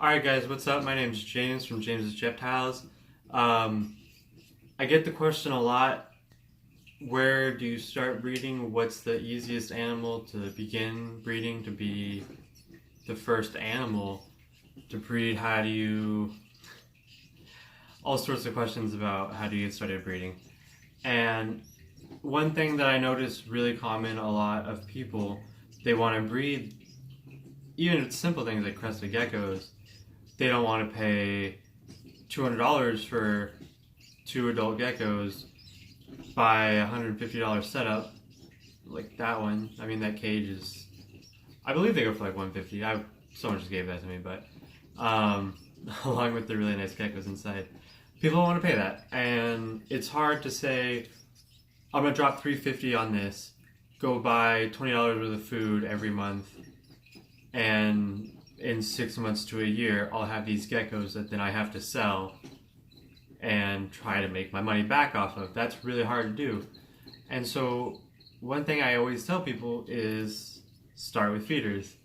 Alright guys, what's up? My name's James from James's Reptiles. Um, I get the question a lot, where do you start breeding? What's the easiest animal to begin breeding to be the first animal to breed? How do you... All sorts of questions about how do you get started breeding. And one thing that I notice really common, a lot of people, they want to breed, even simple things like crested geckos, they don't want to pay $200 for 2 adult geckos, buy a $150 setup, like that one. I mean, that cage is, I believe they go for like $150. Someone just gave that to me, but along with the really nice geckos inside, people don't want to pay that, and it's hard to say, I'm gonna drop $350 on this, go buy $20 worth of food every month, and in 6 months to a year, I'll have these geckos that then I have to sell and try to make my money back off of. That's really hard to do. And so one thing I always tell people is start with feeders.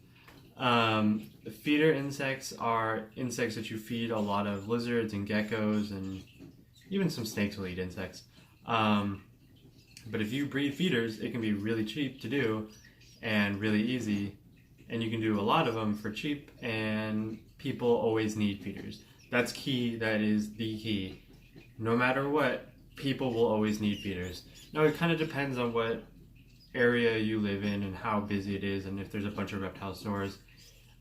Feeder insects are insects that you feed a lot of lizards and geckos, and even some snakes will eat insects. But if you breed feeders, it can be really cheap to do and really easy, and you can do a lot of them for cheap, and people always need feeders. That's key. That is the key. No matter what, people will always need feeders. Now, it kind of depends on what area you live in and how busy it is, and if there's a bunch of reptile stores.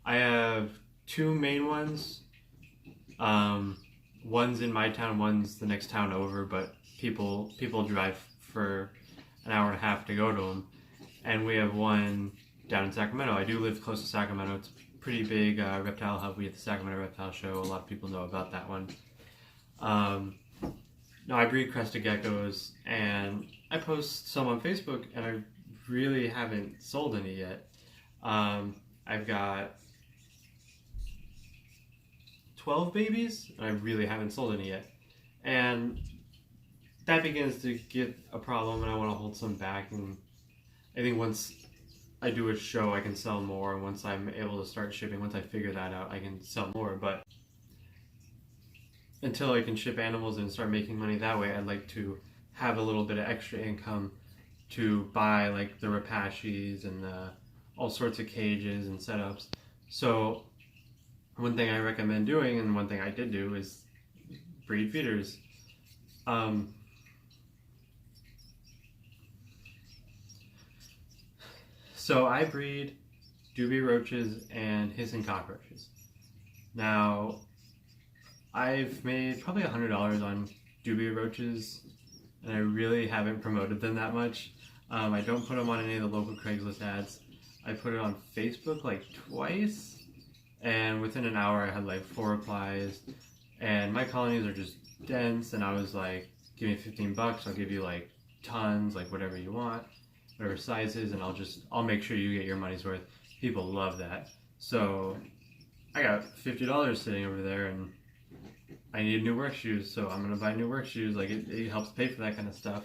I have two main ones. One's in my town, one's the next town over, but people drive for an hour and a half to go to them. And we have one down in Sacramento. I do live close to Sacramento. It's a pretty big reptile hub. We at the Sacramento Reptile Show. A lot of people know about that one. No, I breed crested geckos, and I post some on Facebook, and I really haven't sold any yet. I've got 12 babies, and I really haven't sold any yet. And that begins to get a problem, and I want to hold some back. And I think once I do a show, I can sell more, and once I'm able to start shipping, once I figure that out, I can sell more. But until I can ship animals and start making money that way, I'd like to have a little bit of extra income to buy like the Repashis and all sorts of cages and setups. So one thing I recommend doing, and one thing I did do, is breed feeders. So I breed dubia roaches and hissing cockroaches. Now, I've made probably $100 on dubia roaches, and I really haven't promoted them that much. I don't put them on any of the local Craigslist ads. I put it on Facebook like twice, and within an hour I had like 4 replies, and my colonies are just dense, and I was like, give me $15, I'll give you like tons, like whatever you want, whatever sizes, and I'll make sure you get your money's worth. People love that. So I got $50 sitting over there, and I need new work shoes, so I'm gonna buy new work shoes. Like it helps pay for that kind of stuff.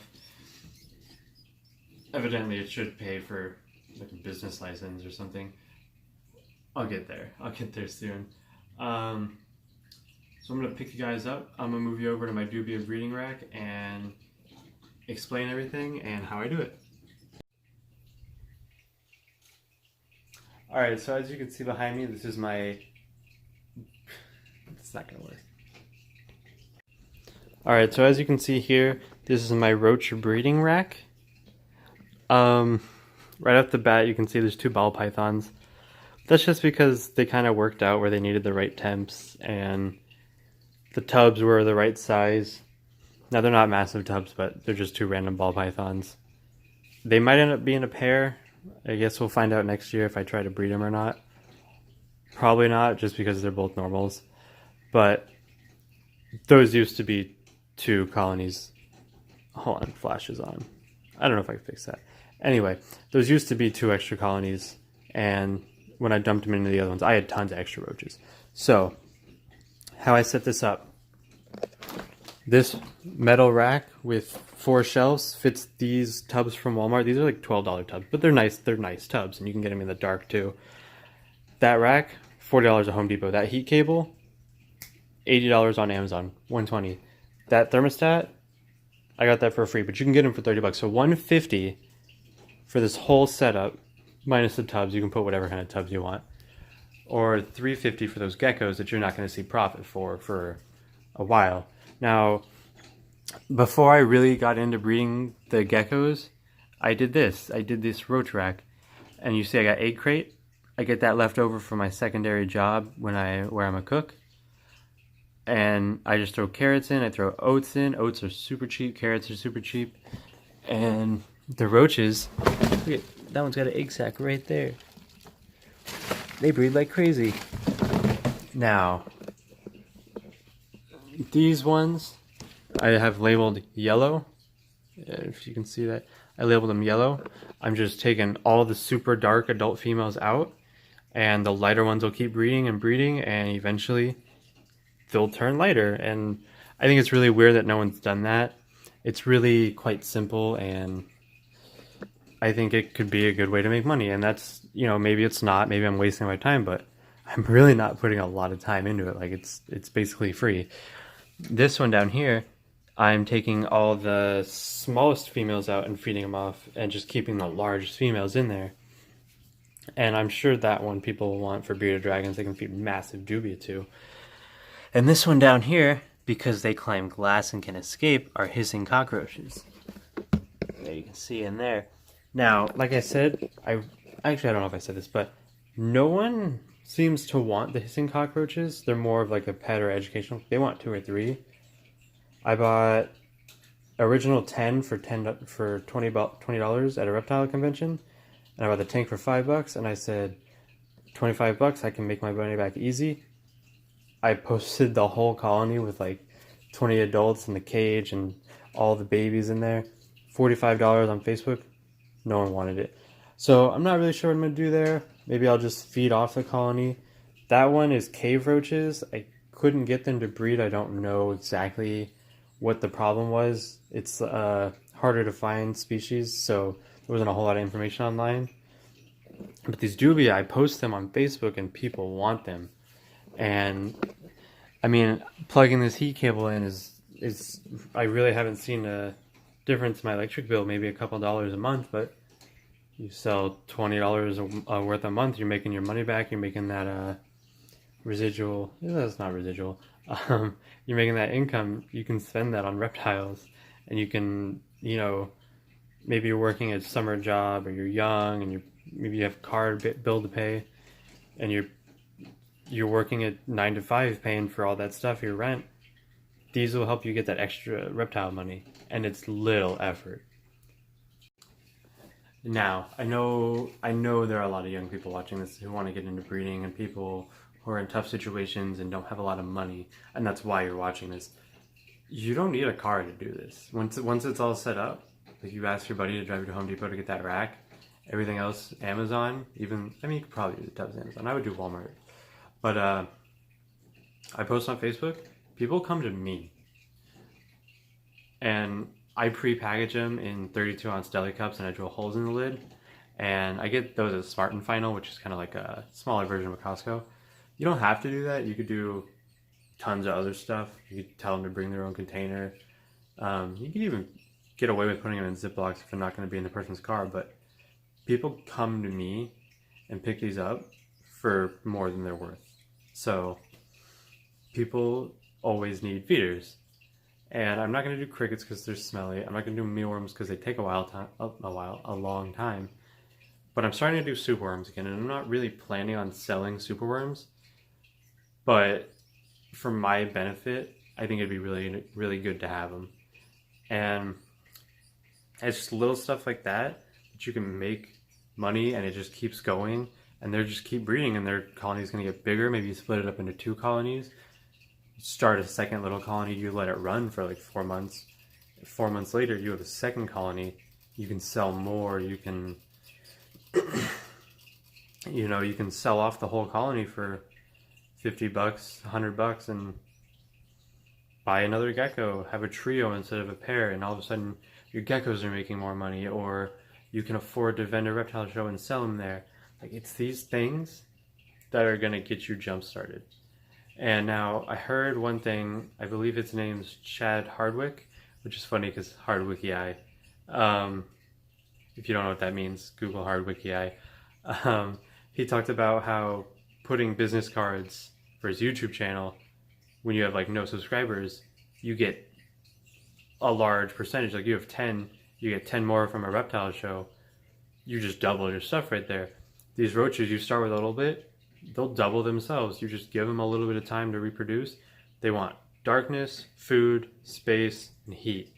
Evidently it should pay for like a business license or something. I'll get there soon. So I'm gonna pick you guys up. I'm gonna move you over to my dubia breeding rack and explain everything and how I do it. Alright, so as you can see behind me, this is my... It's not gonna work. Alright, so as you can see here, this is my roach breeding rack. Right off the bat, you can see there's 2 ball pythons. That's just because they kind of worked out where they needed the right temps, and the tubs were the right size. Now, they're not massive tubs, but they're just 2 random ball pythons. They might end up being a pair. I guess we'll find out next year if I try to breed them or not. Probably not, just because they're both normals. But those used to be 2 colonies. Hold on, flash is on. I don't know if I can fix that. Anyway, those used to be 2 extra colonies, and when I dumped them into the other ones, I had tons of extra roaches. So, how I set this up. This metal rack with 4 shelves fits these tubs from Walmart. These are like $12 tubs, but they're nice tubs, and you can get them in the dark too. That rack $40 at Home Depot. That heat cable, $80 on Amazon, $120. That thermostat, I got that for free, but you can get them for $30. So $150 for this whole setup, minus the tubs. You can put whatever kind of tubs you want, or $350 for those geckos that you're not going to see profit for a while. Now, before I really got into breeding the geckos, I did this. I did this roach rack, and you see I got egg crate. I get that left over from my secondary job where I'm a cook, and I just throw carrots in. I throw oats in. Oats are super cheap. Carrots are super cheap, and the roaches. Look at that one's got an egg sac right there. They breed like crazy. Now, these ones I have labeled yellow. If you can see that, I labeled them yellow. I'm just taking all the super dark adult females out, and the lighter ones will keep breeding, and eventually they'll turn lighter. And I think it's really weird that no one's done that. It's really quite simple, and I think it could be a good way to make money. And that's, maybe it's not, maybe I'm wasting my time, but I'm really not putting a lot of time into it. Like it's basically free. This one down here, I'm taking all the smallest females out and feeding them off, and just keeping the largest females in there. And I'm sure that one people will want for bearded dragons. They can feed massive dubia to. And this one down here, because they climb glass and can escape, are hissing cockroaches. There you can see in there. Now, like I said, I don't know if I said this, but no one seems to want the hissing cockroaches. They're more of like a pet or educational. They want 2 or 3. I bought original 10 for $20 at a reptile convention, and I bought the tank for $5, and I said, $25, I can make my money back easy. I posted the whole colony with like 20 adults in the cage and all the babies in there. $45 on Facebook. No one wanted it. So I'm not really sure what I'm going to do there. Maybe I'll just feed off the colony. That one is cave roaches. I couldn't get them to breed. I don't know exactly what the problem was. It's harder to find species, so there wasn't a whole lot of information online. But these dubia, I post them on Facebook and people want them. And I mean, plugging this heat cable in is I really haven't seen a difference in my electric bill, maybe a couple dollars a month, but you sell $20 worth a month, you're making your money back. You're making that residual. That's not residual. You're making that income. You can spend that on reptiles, and you can, maybe you're working a summer job, or you're young, and maybe you have a car bill to pay, and you're working at 9 to 5 paying for all that stuff, your rent. These will help you get that extra reptile money, and it's little effort. Now, I know there are a lot of young people watching this who want to get into breeding, and people who are in tough situations and don't have a lot of money, and that's why you're watching this. You don't need a car to do this. Once it's all set up, like you ask your buddy to drive you to Home Depot to get that rack, everything else, Amazon, you could probably do the tubs Amazon. I would do Walmart. But I post on Facebook, people come to me, and I pre-package them in 32-ounce deli cups, and I drill holes in the lid, and I get those at Spartan Final, which is kind of like a smaller version of a Costco. You don't have to do that. You could do tons of other stuff. You could tell them to bring their own container. You could even get away with putting them in Ziplocs if they're not going to be in the person's car, but people come to me and pick these up for more than they're worth. So people always need feeders. And I'm not going to do crickets because they're smelly. I'm not going to do mealworms because they take a long time. But I'm starting to do superworms again, and I'm not really planning on selling superworms. But for my benefit, I think it'd be really, really good to have them. And it's just little stuff like that you can make money, and it just keeps going. And they just keep breeding, and their colony is going to get bigger. Maybe you split it up into 2 colonies. Start a second little colony, you let it run for like 4 months. 4 months later, you have a second colony. You can sell more. You can, you can sell off the whole colony for $50, $100, and buy another gecko. Have a trio instead of a pair, and all of a sudden, your geckos are making more money. Or you can afford to vend a reptile show and sell them there. Like, it's these things that are going to get you jump started. And now I heard one thing, I believe his name's Chad Hardwick, which is funny because Hardwicki. If you don't know what that means, Google Hardwicki. He talked about how putting business cards for his YouTube channel, when you have like no subscribers, you get a large percentage. Like you have 10, you get 10 more from a reptile show. You just double your stuff right there. These roaches, you start with a little bit, they'll double themselves. You just give them a little bit of time to reproduce. They want darkness, food, space, and heat.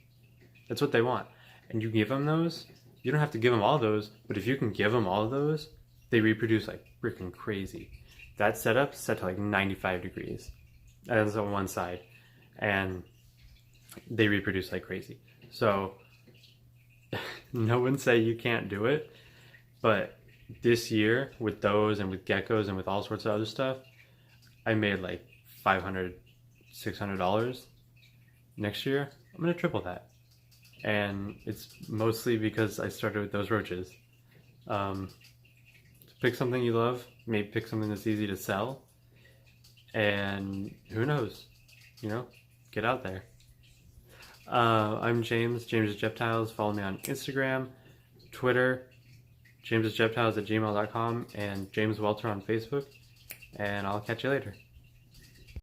That's what they want. And you give them those. You don't have to give them all those, but if you can give them all of those, they reproduce like freaking crazy. That setup's set to like 95 degrees. That's on one side. And they reproduce like crazy. So no one say you can't do it, but this year with those and with geckos and with all sorts of other stuff, I made like $500, $600. Next year, I'm going to triple that. And it's mostly because I started with those roaches. Pick something you love, maybe pick something that's easy to sell, and who knows, get out there. I'm James is Jeptiles. Follow me on Instagram, Twitter, jamesisjeptiles@gmail.com, and James Welter on Facebook, and I'll catch you later.